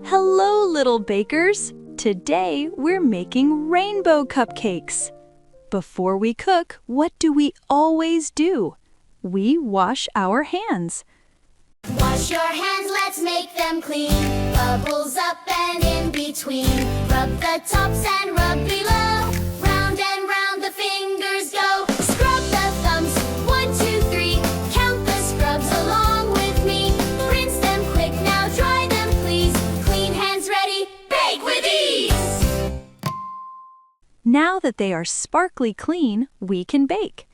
Hello, little bakers! Today we're making rainbow cupcakes. Before we cook, what do we always do? We wash our hands. Wash your hands, let's make them clean. Bubbles up and in between. Rub the tops and rub below. Round and round the fingers go. Scrub the thumbs, 1, 2, 3. Count the scrubs along with me. Rinse them quick, now dry them please. Clean hands ready, bake with ease. Now that they are sparkly clean, we can bake.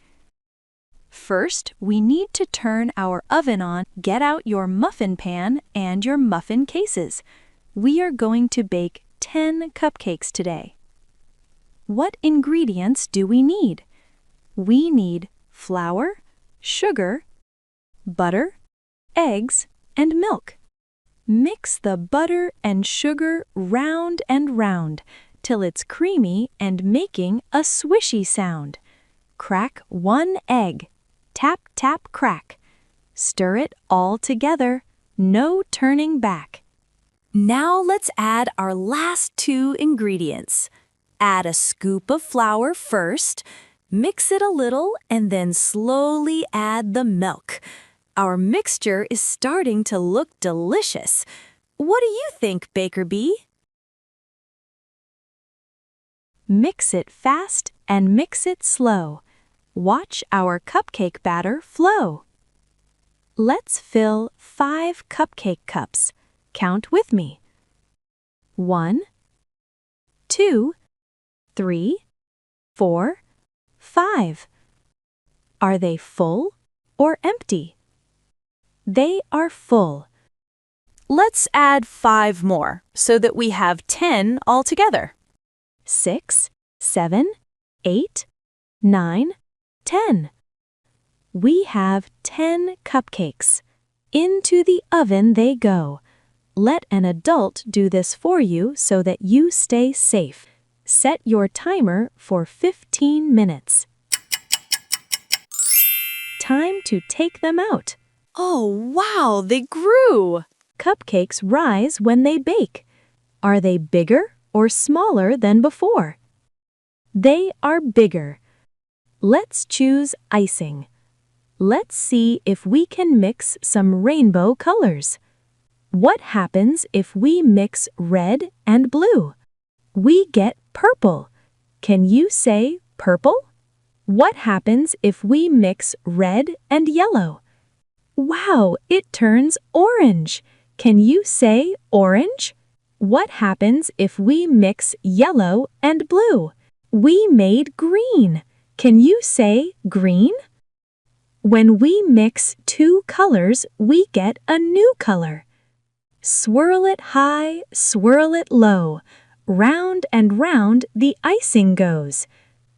First, we need to turn our oven on. Get out your muffin pan and your muffin cases. We are going to bake 10 cupcakes today. What ingredients do we need? We need flour, sugar, butter, eggs, and milk. Mix the butter and sugar round and round till it's creamy and making a swishy sound. Crack 1 egg. Tap, tap, crack. Stir it all together. No turning back. Now let's add our last 2 ingredients. Add a scoop of flour first. Mix it a little and then slowly add the milk. Our mixture is starting to look delicious. What do you think, Baker Bee? Mix it fast and mix it slow. Watch our cupcake batter flow. Let's fill 5 cupcake cups. Count with me. 1, 2, 3, 4, 5. Are they full or empty? They are full. Let's add 5 more so that we have 10 altogether. 6, 7, 8, 9, 10. We have 10 cupcakes. Into the oven they go. Let an adult do this for you so that you stay safe. Set your timer for 15 minutes. Time to take them out. Oh, wow, they grew! Cupcakes rise when they bake. Are they bigger or smaller than before? They are bigger. Let's choose icing. Let's see if we can mix some rainbow colors. What happens if we mix red and blue? We get purple. Can you say purple? What happens if we mix red and yellow? Wow, it turns orange. Can you say orange? What happens if we mix yellow and blue? We made green. Can you say green? When we mix 2 colors, we get a new color. Swirl it high, swirl it low. Round and round the icing goes.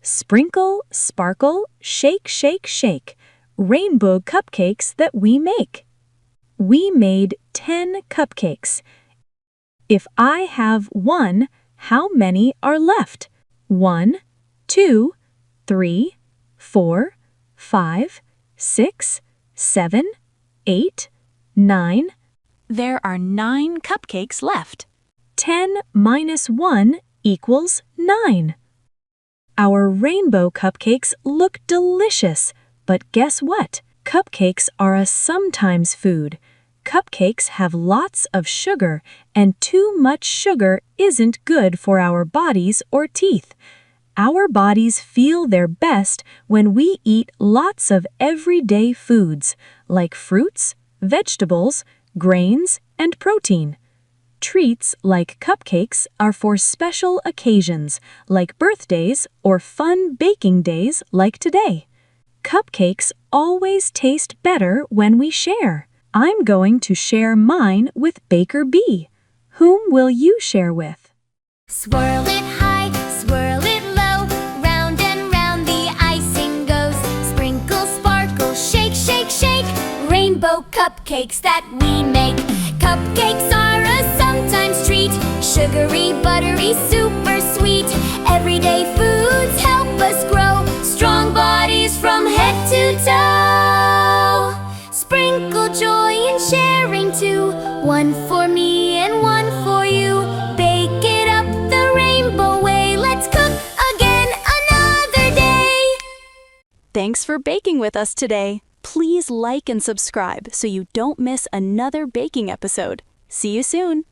Sprinkle, sparkle, shake, shake, shake. Rainbow cupcakes that we make. We made 10 cupcakes. If I have 1, how many are left? 1, 2, 3, 4, 5, 6, 7, 8, 9. There are 9 cupcakes left. 10 minus 1 equals 9. Our rainbow cupcakes look delicious, but guess what? Cupcakes are a sometimes food. Cupcakes have lots of sugar, and too much sugar isn't good for our bodies or teeth. Our bodies feel their best when we eat lots of everyday foods, like fruits, vegetables, grains, and protein. Treats like cupcakes are for special occasions, like birthdays or fun baking days like today. Cupcakes always taste better when we share. I'm going to share mine with Baker Bee. Whom will you share with? Swirl it high, swirl it low. Round and round the icing goes. Sprinkle, sparkle, shake, shake, shake. Rainbow cupcakes that we make. Cupcakes are a sometimes treat. Sugary, buttery, super sweet. Everyday foods help us grow. Strong bodies from head to toe. Sprinkle joy in sharing too. One for me and one for you. Thanks for baking with us today. Please like and subscribe so you don't miss another baking episode. See you soon.